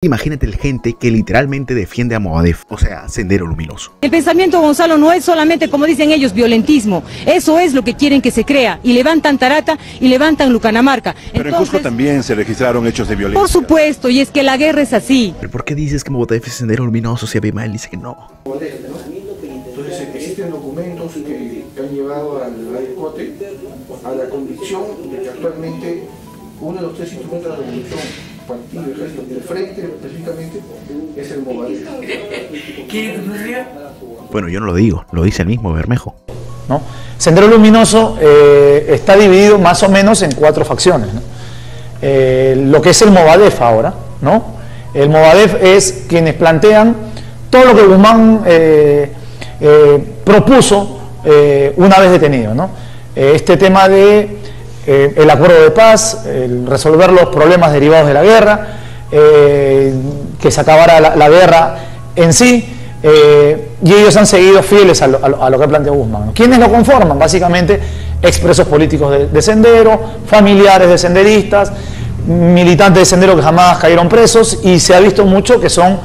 Imagínate la gente que literalmente defiende a Movadef, o sea, Sendero Luminoso. El pensamiento, Gonzalo, no es solamente, como dicen ellos, violentismo. Eso es lo que quieren que se crea. Y levantan Tarata y levantan Lucanamarca. Pero entonces, en Cusco también se registraron hechos de violencia. Por supuesto, y es que la guerra es así. ¿Pero por qué dices que Movadef es Sendero Luminoso si Abimael dice que no? Entonces existen documentos que han llevado al AECOTE a la convicción de que actualmente uno de los tres instrumentos de la revolución, partido, ejército, del frente específicamente, es el Movadef. Bueno, yo no lo digo, lo dice el mismo Bermejo, ¿no? Sendero Luminoso está dividido más o menos en 4 facciones, ¿no? Lo que es el Movadef ahora, ¿no? El Movadef es quienes plantean todo lo que Guzmán propuso una vez detenido, ¿no? Este tema de el acuerdo de paz, el resolver los problemas derivados de la guerra, que se acabara la guerra en sí, y ellos han seguido fieles a lo que planteó Guzmán, ¿no? ¿Quiénes lo conforman? Básicamente expresos políticos de Sendero, familiares de senderistas, militantes de Sendero que jamás cayeron presos, y se ha visto mucho que son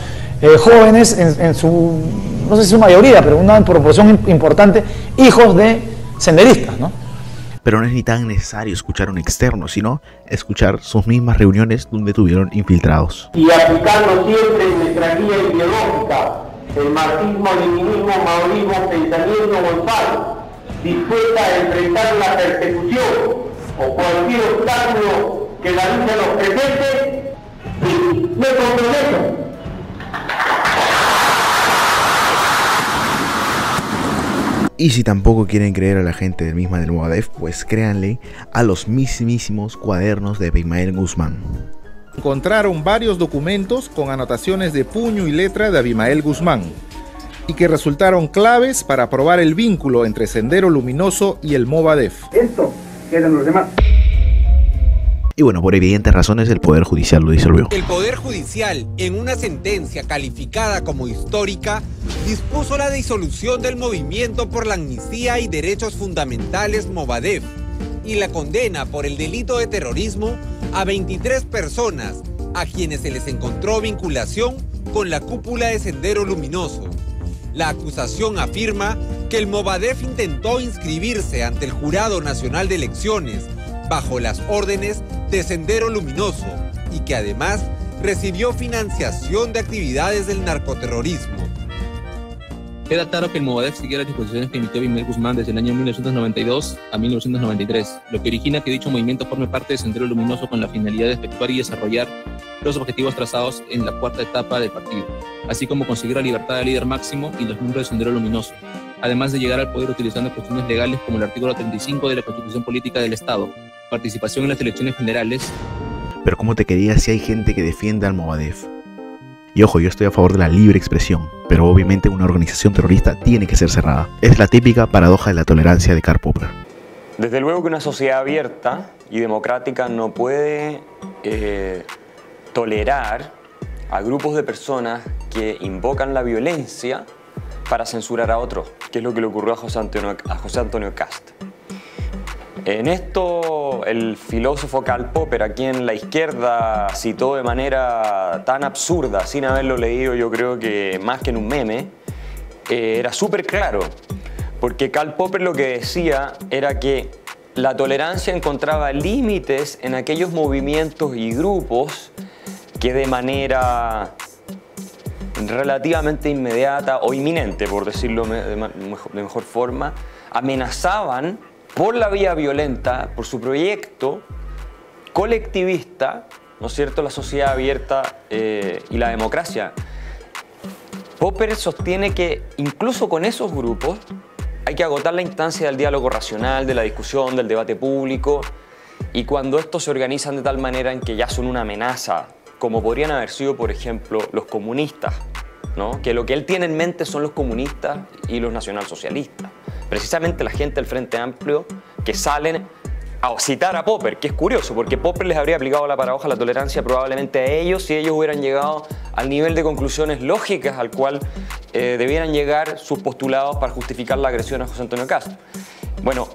jóvenes en su, no sé si su mayoría, pero una proporción importante, hijos de senderistas, ¿no? Pero no es ni tan necesario escuchar a un externo, sino escuchar sus mismas reuniones donde tuvieron infiltrados. Y aplicando siempre nuestra guía ideológica, el marxismo, leninismo, maoísmo, pensamiento Gonzalo, dispuesta a enfrentar la persecución o cualquier obstáculo que la lucha nos presente, me comprometo. Y si tampoco quieren creer a la gente del misma del Movadef, pues créanle a los mismísimos cuadernos de Abimael Guzmán. Encontraron varios documentos con anotaciones de puño y letra de Abimael Guzmán y que resultaron claves para probar el vínculo entre Sendero Luminoso y el Movadef. Esto quedan los demás. Y bueno, por evidentes razones el Poder Judicial lo disolvió. El Poder Judicial, en una sentencia calificada como histórica, dispuso la disolución del Movimiento por la Amnistía y Derechos Fundamentales Movadef y la condena por el delito de terrorismo a 23 personas a quienes se les encontró vinculación con la cúpula de Sendero Luminoso. La acusación afirma que el Movadef intentó inscribirse ante el Jurado Nacional de Elecciones bajo las órdenes de Sendero Luminoso y que además recibió financiación de actividades del narcoterrorismo. Queda claro que el Movadef siguió las disposiciones que emitió Abimael Guzmán desde el año 1992 a 1993, lo que origina que dicho movimiento forme parte de Sendero Luminoso con la finalidad de efectuar y desarrollar los objetivos trazados en la cuarta etapa del partido, así como conseguir la libertad del líder máximo y los miembros de Sendero Luminoso, además de llegar al poder utilizando cuestiones legales como el artículo 35 de la Constitución Política del Estado, participación en las elecciones generales. Pero ¿cómo te querías si hay gente que defienda al Movadef? Y ojo, yo estoy a favor de la libre expresión, pero obviamente una organización terrorista tiene que ser cerrada. Es la típica paradoja de la tolerancia de Karl Popper. Desde luego que una sociedad abierta y democrática no puede tolerar a grupos de personas que invocan la violencia para censurar a otros, que es lo que le ocurrió a José Antonio Kast. En esto, el filósofo Karl Popper, a quien la izquierda citó de manera tan absurda, sin haberlo leído, yo creo que más que en un meme, era súper claro, porque Karl Popper lo que decía era que la tolerancia encontraba límites en aquellos movimientos y grupos que de manera relativamente inmediata o inminente, por decirlo de mejor forma, amenazaban por la vía violenta, por su proyecto colectivista, ¿no es cierto?, la sociedad abierta y la democracia. Popper sostiene que incluso con esos grupos hay que agotar la instancia del diálogo racional, de la discusión, del debate público, y cuando estos se organizan de tal manera en que ya son una amenaza, como podrían haber sido, por ejemplo, los comunistas, ¿no?, que lo que él tiene en mente son los comunistas y los nacionalsocialistas. Precisamente la gente del Frente Amplio que salen a citar a Popper, que es curioso, porque Popper les habría aplicado la paradoja de la tolerancia probablemente a ellos si ellos hubieran llegado al nivel de conclusiones lógicas al cual debieran llegar sus postulados para justificar la agresión a José Antonio Kast. Bueno.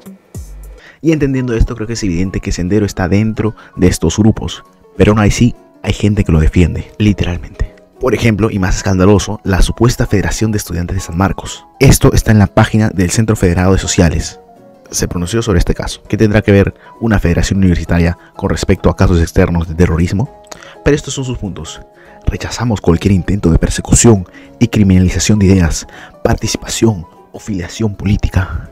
Y entendiendo esto, creo que es evidente que Sendero está dentro de estos grupos, pero aún así hay gente que lo defiende, literalmente. Por ejemplo, y más escandaloso, la supuesta Federación de Estudiantes de San Marcos. Esto está en la página del Centro Federado de Sociales. Se pronunció sobre este caso. ¿Qué tendrá que ver una federación universitaria con respecto a casos externos de terrorismo? Pero estos son sus puntos. Rechazamos cualquier intento de persecución y criminalización de ideas, participación o filiación política.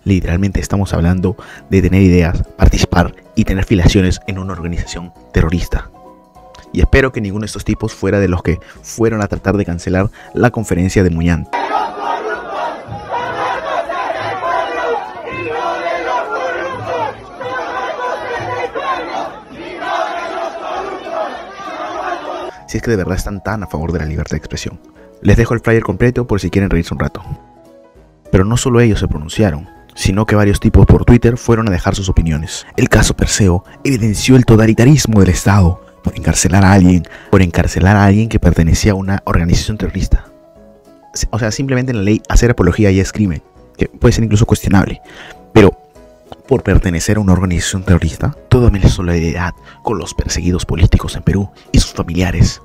Literalmente estamos hablando de tener ideas, participar y tener filiaciones en una organización terrorista. Y espero que ninguno de estos tipos fuera de los que fueron a tratar de cancelar la conferencia de Muñán. Si es que de verdad están tan a favor de la libertad de expresión. Les dejo el flyer completo por si quieren reírse un rato. Pero no solo ellos se pronunciaron, sino que varios tipos por Twitter fueron a dejar sus opiniones. El caso Perseo evidenció el totalitarismo del Estado por encarcelar a alguien que pertenecía a una organización terrorista. O sea, simplemente en la ley hacer apología ya es crimen, que puede ser incluso cuestionable, pero por pertenecer a una organización terrorista, toda mi solidaridad con los perseguidos políticos en Perú y sus familiares.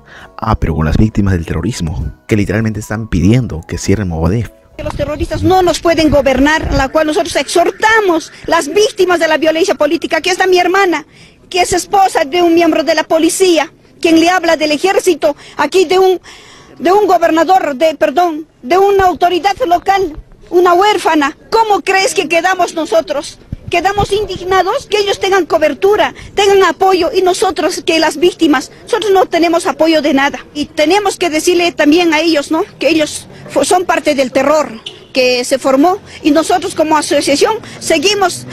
Pero con las víctimas del terrorismo, que literalmente están pidiendo que cierren Movadef. Los terroristas no nos pueden gobernar, la cual nosotros exhortamos las víctimas de la violencia política. Aquí está mi hermana, que es esposa de un miembro de la policía, quien le habla del ejército, aquí de un gobernador, de una autoridad local, una huérfana. ¿Cómo crees que quedamos nosotros? Quedamos indignados que ellos tengan cobertura, tengan apoyo, y nosotros, que las víctimas, nosotros no tenemos apoyo de nada. Y tenemos que decirle también a ellos, ¿no?, que ellos son parte del terror que se formó, y nosotros como asociación seguimos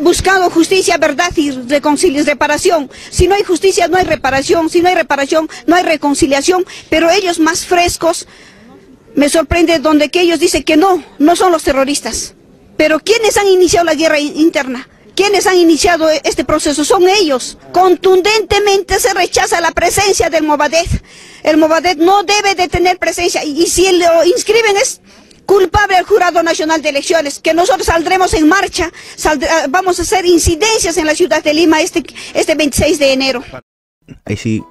buscando justicia, verdad y reparación. Si no hay justicia no hay reparación, si no hay reparación no hay reconciliación, pero ellos más frescos, me sorprende donde que ellos dicen que no son los terroristas. Pero ¿quiénes han iniciado la guerra interna? ¿Quiénes han iniciado este proceso? Son ellos. Contundentemente se rechaza la presencia del Movadef. El Movadef no debe de tener presencia, y si lo inscriben es culpable al Jurado Nacional de Elecciones, que nosotros saldremos en marcha, vamos a hacer incidencias en la ciudad de Lima este 26 de enero. Ahí sí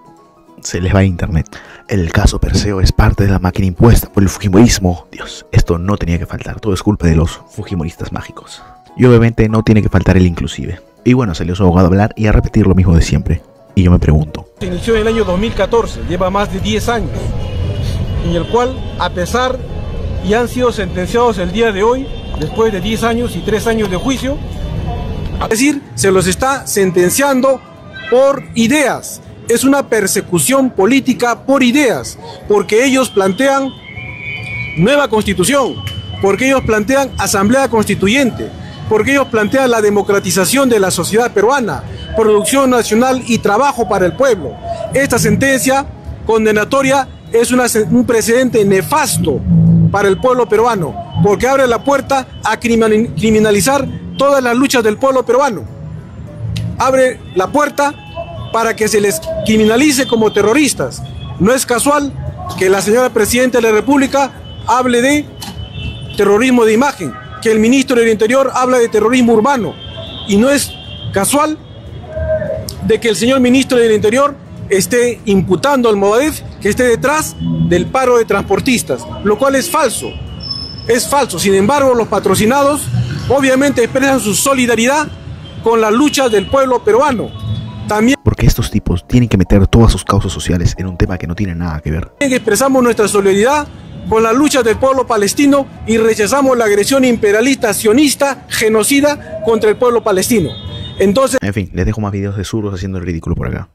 se les va a internet. El caso Perseo es parte de la máquina impuesta por el fujimorismo. Dios, esto no tenía que faltar, todo es culpa de los fujimoristas mágicos. Y obviamente no tiene que faltar el inclusive. Y bueno, salió su abogado a hablar y a repetir lo mismo de siempre. Y yo me pregunto. Se inició en el año 2014, lleva más de 10 años, en el cual, a pesar y han sido sentenciados el día de hoy, después de 10 años y 3 años de juicio, es decir, se los está sentenciando por ideas. Es una persecución política por ideas, porque ellos plantean nueva constitución, porque ellos plantean asamblea constituyente, porque ellos plantean la democratización de la sociedad peruana, producción nacional y trabajo para el pueblo. Esta sentencia condenatoria es un precedente nefasto para el pueblo peruano, porque abre la puerta a criminalizar todas las luchas del pueblo peruano. Abre la puerta para que se les criminalice como terroristas. No es casual que la señora Presidenta de la República hable de terrorismo de imagen, que el ministro del Interior habla de terrorismo urbano, y no es casual de que el señor ministro del Interior esté imputando al Movadef que esté detrás del paro de transportistas, lo cual es falso. Es falso. Sin embargo, los patrocinados obviamente expresan su solidaridad con las luchas del pueblo peruano. También porque estos tipos tienen que meter todas sus causas sociales en un tema que no tiene nada que ver. Expresamos nuestra solidaridad con las luchas del pueblo palestino y rechazamos la agresión imperialista, sionista, genocida contra el pueblo palestino. Entonces, en fin, les dejo más videos de zurdos haciendo el ridículo por acá.